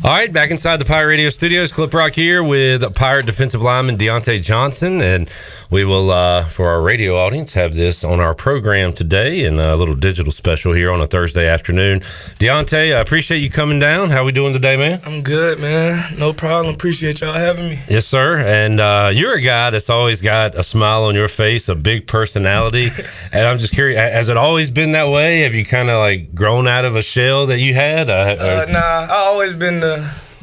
All right, back inside the Pirate Radio studios, Clip Rock here with Pirate defensive lineman Deontay Johnson, and we will, for our radio audience, have this on our program today and a little digital special here on a Thursday afternoon. Deontay, I appreciate you coming down. How we doing today, man? I'm good, man. No problem. Appreciate y'all having me. Yes, sir. And you're a guy that's always got a smile on your face, a big personality, and I'm just curious, has it always been that way? Have you kind of like grown out of a shell that you had? Nah, I always been the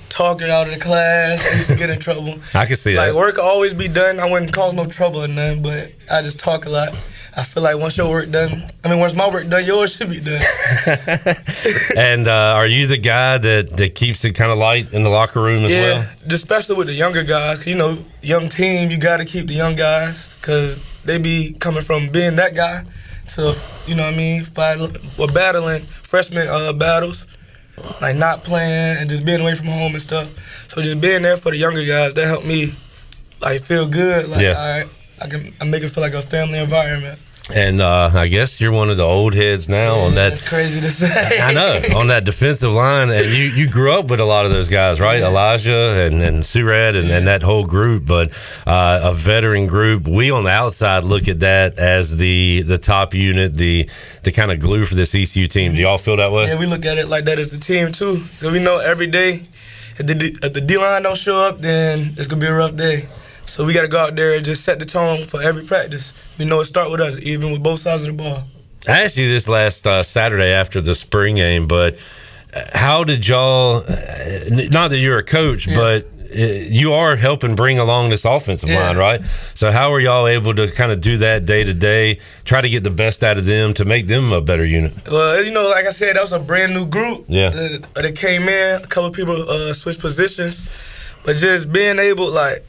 talker out of the class. I used to get in trouble. I can see that. Like, work will always be done. I wouldn't cause no trouble or nothing, but I just talk a lot. I feel like once your work done, once my work done, yours should be done. And are you the guy that keeps it kind of light in the locker room as well? Yeah, especially with the younger guys. Young team, you got to keep the young guys because they be coming from being that guy to, battling freshman battles. Like not playing and just being away from home and stuff. So just being there for the younger guys, that helped me like feel good. Like, all right, I make it feel like a family environment. And I guess you're one of the old heads now on that. That's crazy to say. I know, on that defensive line. And you grew up with a lot of those guys, right? Yeah. Elijah and Surratt and that whole group, but a veteran group. We on the outside look at that as the top unit, the kind of glue for this ECU team. Do y'all feel that way? Yeah, we look at it like that as the team too. Because we know every day if the D-line don't show up, then it's going to be a rough day. So we got to go out there and just set the tone for every practice. We know it start with us, even with both sides of the ball. I asked you this last Saturday after the spring game, but how did y'all, not that you're a coach, but you are helping bring along this offensive line, right? So how are y'all able to kind of do that day to day, try to get the best out of them to make them a better unit? Well, like I said, that was a brand new group. Yeah. That came in, a couple of people switched positions, but just being able, like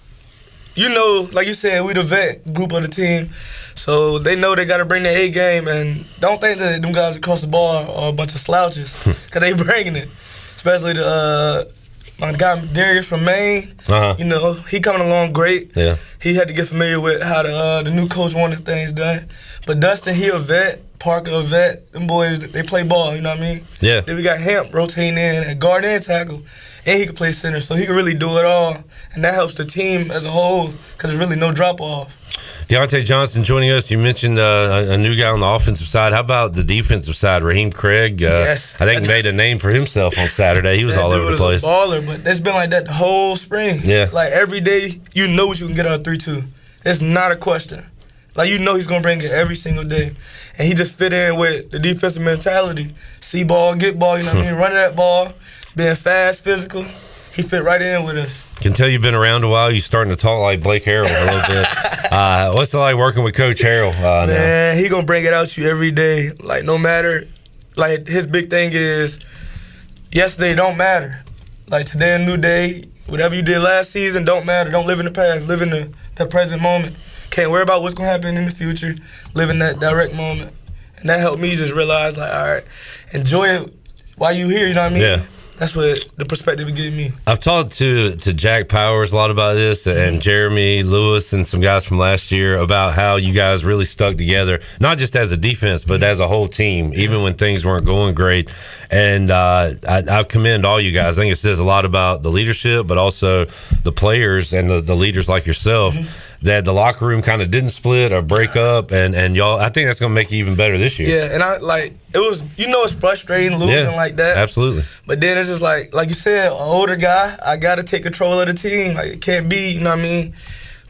you said, we the vet group of the team. So they know they got to bring their A game, and don't think that them guys across the ball are a bunch of slouches, because they bringing it. Especially my guy Darius from Maine. He coming along great. Yeah. He had to get familiar with how the new coach wanted things done. But Dustin, he a vet. Parker a vet. Them boys, they play ball, you know what I mean? Yeah. Then we got Hemp rotating in at guard and tackle. And he can play center, so he can really do it all. And that helps the team as a whole because there's really no drop-off. Deontay Johnson joining us. You mentioned a new guy on the offensive side. How about the defensive side? Raheem Craig, yes. I think, made a name for himself on Saturday. He was all over the place. That dude was a baller, but it's been like that the whole spring. Yeah. Like, every day, you know what you can get out of 3-2. It's not a question. Like, you know he's going to bring it every single day. And he just fit in with the defensive mentality. See ball, get ball, you know what I mean? Running that ball, being fast, physical. He fit right in with us. Can tell you've been around a while. You're starting to talk like Blake Harrell a little bit. What's it like working with Coach Harrell? Man, he gonna bring it out you every day. Like, no matter. Like, his big thing is yesterday don't matter. Like, today a new day. Whatever you did last season don't matter. Don't live in the past. Live in the present moment. Can't worry about what's gonna happen in the future. Live in that direct moment. And that helped me just realize, like, all right, enjoy it while you here. You know what I mean? Yeah. That's what the perspective it gave me. I've talked to Jack Powers a lot about this, and Jeremy Lewis and some guys from last year about how you guys really stuck together, not just as a defense, but as a whole team, even when things weren't going great. And I commend all you guys. I think it says a lot about the leadership, but also the players and the leaders like yourself. That the locker room kind of didn't split or break up, and y'all, I think that's going to make you even better this year. Yeah, and it was, it's frustrating losing like that. Absolutely. But then it's just like you said, an older guy, I got to take control of the team. Like, it can't be, you know what I mean,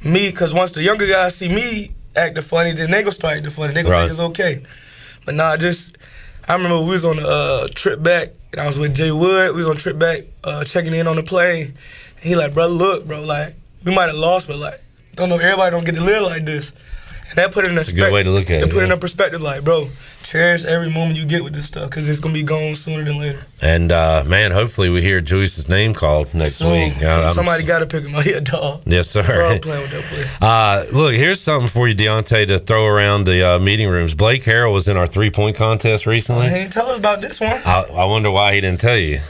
me, because once the younger guys see me acting funny, then they going to start acting funny. They going to think it's okay. But I remember we was on a trip back, and I was with Jay Wood. We was on a trip back, checking in on the plane. And he like, bro, look, bro, like, we might have lost, but like, don't know, everybody don't get to live like this. And that put it in a good way to look at it. Put it in a perspective, like, bro, cherish every moment you get with this stuff, because it's going to be gone sooner than later. And, man, hopefully we hear Julius's name called next week. Somebody got to pick him up. He a dog. Yes, sir. Bro, I'm playing with that player. Look, here's something for you, Deontay, to throw around the meeting rooms. Blake Harrell was in our three-point contest recently. He didn't tell us about this one. I wonder why he didn't tell you.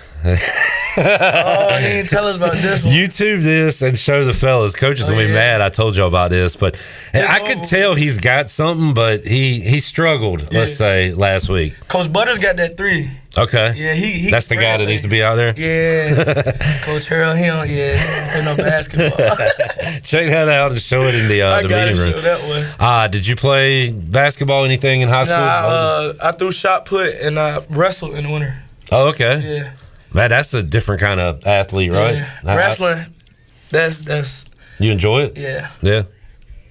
Oh, he didn't tell us about this one. YouTube this and show the fellas. Coaches will be mad I told y'all about this, but I could tell he's got something, but he struggled, let's say, last week. Coach Butters got that 3. Okay. Yeah, he that's the guy that needs to be out there? Yeah. Coach Harold, he don't play no basketball. Check that out and show it in the meeting room. Show that one. Did you play basketball, anything in high school? I threw shot put and I wrestled in the winter. Oh, okay. Yeah. Man, that's a different kind of athlete, right? Yeah. Wrestling, that's. You enjoy it? Yeah. Yeah.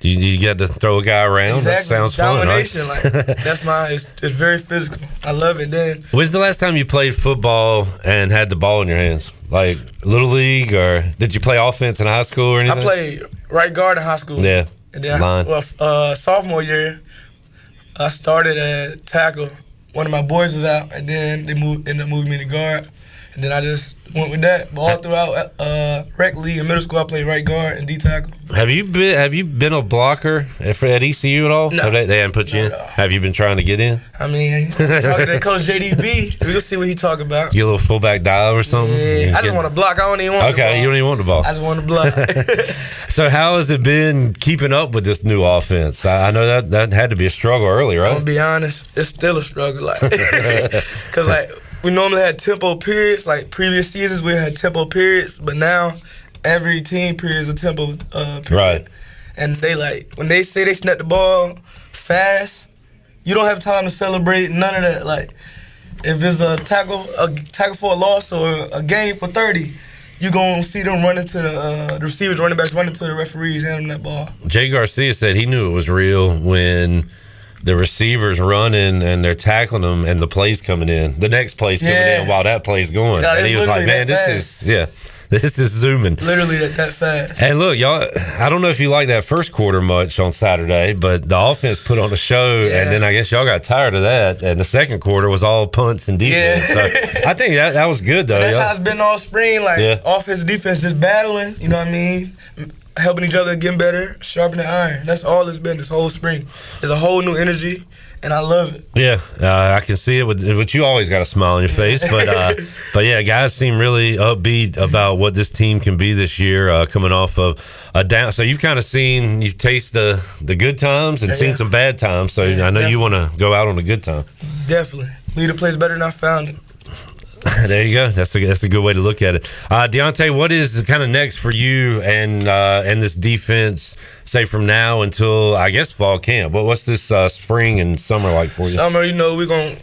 You get to throw a guy around. Exactly. That sounds Domination, fun, right? like it's very physical. I love it. Then. When's the last time you played football and had the ball in your hands? Like little league, or did you play offense in high school or anything? I played right guard in high school. Yeah. And then line. sophomore year, I started at tackle. One of my boys was out, and then they ended up moving me to guard. And then I just went with that. But all throughout rec league in middle school, I played right guard and D tackle. Have you been a blocker at ECU at all? No. They haven't put you in? Have you been trying to get in? I mean, talking to Coach JDB, we'll see what he talk about. Get a little fullback dive or something? Yeah, I just want to block. I don't even want the ball. Okay, you don't even want the ball. I just want to block. So how has it been keeping up with this new offense? I know that had to be a struggle early, right? I'm going to be honest, it's still a struggle. Because, we normally had tempo periods. Like previous seasons, we had tempo periods, but now every team period is a tempo period. Right. And they when they say they snap the ball fast, you don't have time to celebrate none of that. Like if it's a tackle for a loss or a game for 30, you're going to see them running to the receivers, running backs running to the referees, handing that ball. Jay Garcia said he knew it was real when the receivers running and they're tackling them and the play's coming in. The next play's coming in while that play's going. Yeah, and he was like, man, this is zooming. Literally that fast. And look, y'all, I don't know if you like that first quarter much on Saturday, but the offense put on a show, and then I guess y'all got tired of that, and the second quarter was all punts and defense. So I think that was good, though. That's how it's been all spring, offense, defense, just battling, you know what I mean? Helping each other, getting better, sharpening the iron. That's all it's been this whole spring. There's a whole new energy, and I love it. Yeah, I can see it. But you always got a smile on your face. But yeah, guys seem really upbeat about what this team can be this year, coming off of a down. So you've tasted the good times and seen some bad times. So I know you want to go out on a good time. Definitely. Lead a place better than I found it. There you go. That's a good way to look at it. Deontay, what is kind of next for you and this defense, say from now until I guess fall camp? What's this spring and summer like for you? Summer, we're gonna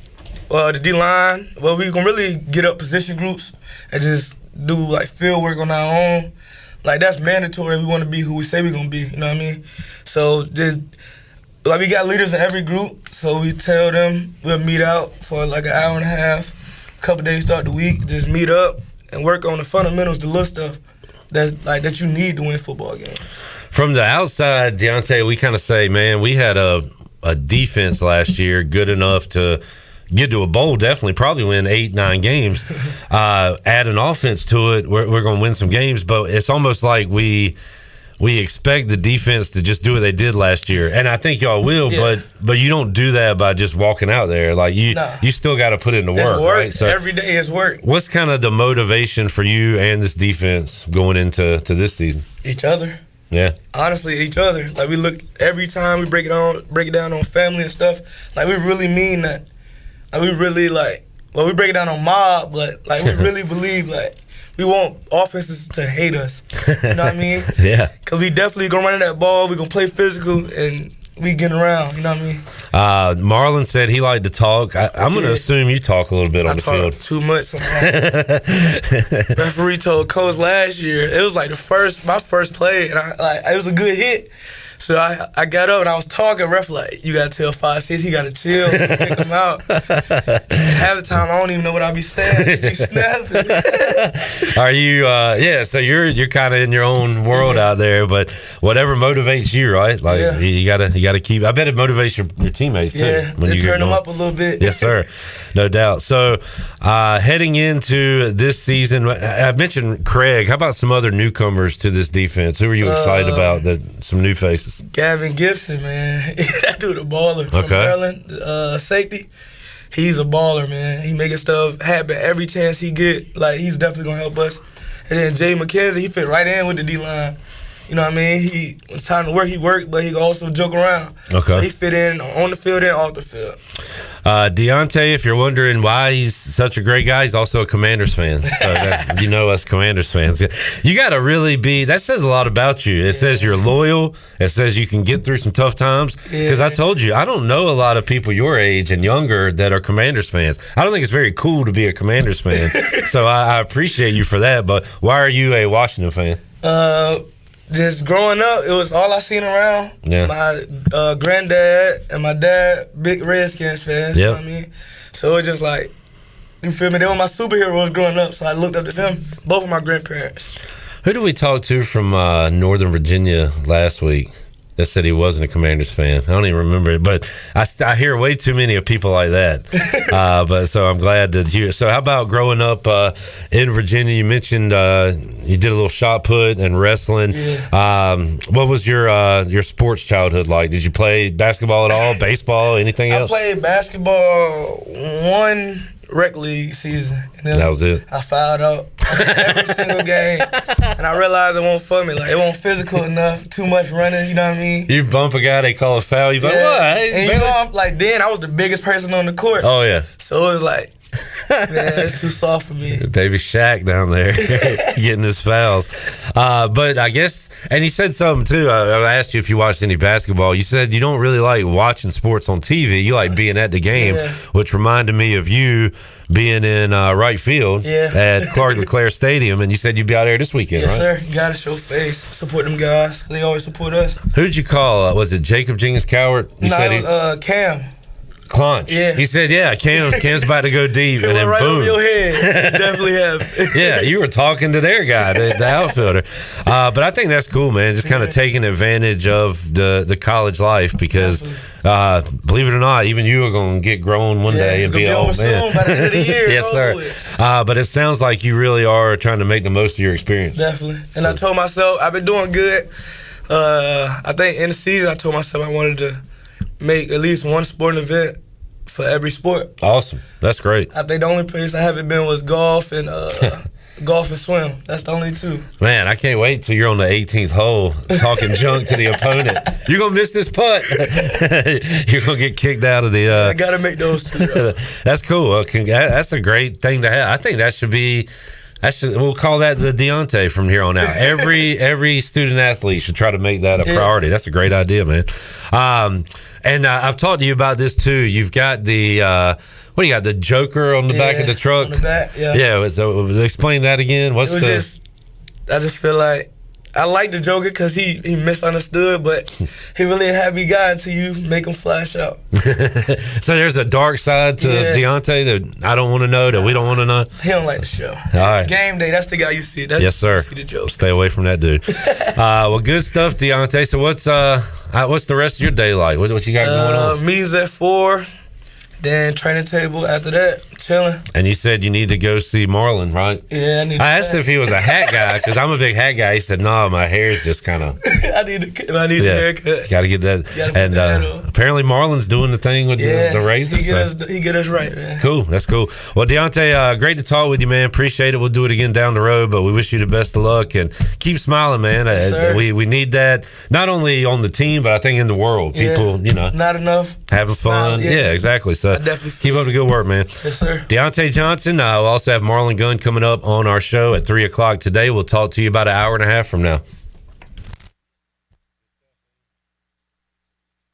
the D line. Well, we're gonna really get up position groups and just do field work on our own. That's mandatory. We want to be who we say we're gonna be. You know what I mean? So just we got leaders in every group. So we tell them we'll meet out for an hour and a half. Couple days start the week, just meet up and work on the fundamentals, the little stuff that you need to win football games. From the outside, Deontay, we kind of say, man, we had a defense last year good enough to get to a bowl, definitely, probably win 8-9 games. Add an offense to it, we're going to win some games, but it's almost like we expect the defense to just do what they did last year, and I think y'all will. But you don't do that by just walking out there. You still got to put in the work, right? So every day is work. What's kind of the motivation for you and this defense going into this season? Each other. Yeah. Honestly, each other. We look every time we break it down on family and stuff. We really mean that. We really we break it down on mob, but we really believe we want offenses to hate us. You know what I mean? Yeah. Because we definitely going to run that ball. We're going to play physical, and we getting around. You know what I mean? Marlon said he liked to talk. I'm going to assume you talk a little bit on the field. I talk too much sometimes. Referee told Coach last year, it was my first play, and it was a good hit. So I got up and I was talking. Ref you gotta tell 5-6, he gotta chill, pick him out. Half the time I don't even know what I be saying. Be snapping. Are you? So you're kind of in your own world out there, but whatever motivates you, right? You gotta keep. I bet it motivates your teammates too. Yeah, when you turn them up a little bit. Yes, sir. No doubt. So heading into this season, I mentioned Craig. How about some other newcomers to this defense? Who are you excited about? Some new faces. Gavin Gibson, man. That dude a baller from Maryland, safety. he's a baller, man. He making stuff happen every chance he get. Like, he's definitely gonna help us. And then Jay McKenzie, he fit right in with the D-line. You know what I mean? When it's time to work, he worked, but he can also joke around. Okay. So he fit in on the field and off the field. Deontay, if you're wondering why he's such a great guy, he's also a Commanders fan. So you know us Commanders fans. You got to really be, that says a lot about you. It says you're loyal. It says you can get through some tough times. Because I told you, I don't know a lot of people your age and younger that are Commanders fans. I don't think it's very cool to be a Commanders fan. So I appreciate you for that. But why are you a Washington fan? Just growing up, it was all I seen around. Yeah. My granddad and my dad, big Redskins fans. You know what I mean? So it was just like, you feel me? They were my superheroes growing up, so I looked up to them. Both of my grandparents. Who did we talk to from Northern Virginia last week that said he wasn't a Commanders fan? I don't even remember it, but I hear way too many of people like that. But so I'm glad to hear. So how about growing up in Virginia? You mentioned you did a little shot put and wrestling. Yeah. What was your sports childhood like? Did you play basketball at all? Baseball? Anything else? I played basketball one rec league season. And then That was it. I fouled out every single game, and I realized it won't for me. Like, it won't physical enough. Too much running. You know what I mean? You bump a guy, they call a foul. You like, what? Hey, and you know, I'm like, then I was the biggest person on the court. Oh yeah. So it was like, man, it's too soft for me. Baby Shaq down there getting his fouls. But I guess, and you said something too. I asked you if you watched any basketball. You said you don't really like watching sports on TV. You like being at the game, which reminded me of you being in right field at Clark LeClaire Stadium. And you said you'd be out there this weekend, right? Yes, sir. You got to show face. Support them guys. They always support us. Who'd you call? Was it Jacob Jenkins Coward? You no, said it was Cam. Clunch. Yeah. He said, Cam's about to go deep. It and then went right boom. over your head. You definitely have. Yeah, you were talking to their guy, the outfielder. But I think that's cool, man. Just kind of taking advantage of the college life because, believe it or not, even you are going to get grown one day and be an old man. By the end of the year. Yes, sir. But it sounds like you really are trying to make the most of your experience. Definitely. And I told myself, I've been doing good. I think in the season, I told myself I wanted to make at least one sporting event for every sport. Awesome. That's great. I think the only place I haven't been was golf and swim. That's the only two. Man, I can't wait till you're on the 18th hole talking junk to the opponent. You're going to miss this putt. You're going to get kicked out of the... I got to make those two. That's cool. That's a great thing to have. I think that should be... we'll call that the Deontay from here on out. Every student athlete should try to make that a priority. That's a great idea, man. And I've talked to you about this too. You've got the what do you got? The Joker on the back of the truck. On the back, yeah. Yeah. So explain that again. I just feel like I like the Joker because he misunderstood, but he really a happy guy until you make him flash out. So there's a dark side to Deontay that I don't want to know, that we don't want to know. He don't like the show. All right. Game day, that's the guy you see. Yes, sir. You see the Joker. Stay away from that dude. Well, good stuff, Deontay. So what's the rest of your day like? What you got going on? Meetings at 4, then training table after that, chilling. And you said you need to go see Marlon, right? Yeah, I asked if he was a hat guy because I'm a big hat guy. He said, "No, my hair's just kind of." I need a haircut. Got to get that. And apparently Marlon's doing the thing with the razor. He get us right, man. Cool, that's cool. Well, Deontay, great to talk with you, man. Appreciate it. We'll do it again down the road, but we wish you the best of luck and keep smiling, man. Yes, we need that not only on the team, but I think in the world. People, not enough having fun. Yeah, exactly. So keep up the good work, man. Yes, sir. Deontay Johnson. We'll also have Marlon Gunn coming up on our show at 3:00 today. We'll talk to you about an hour and a half from now.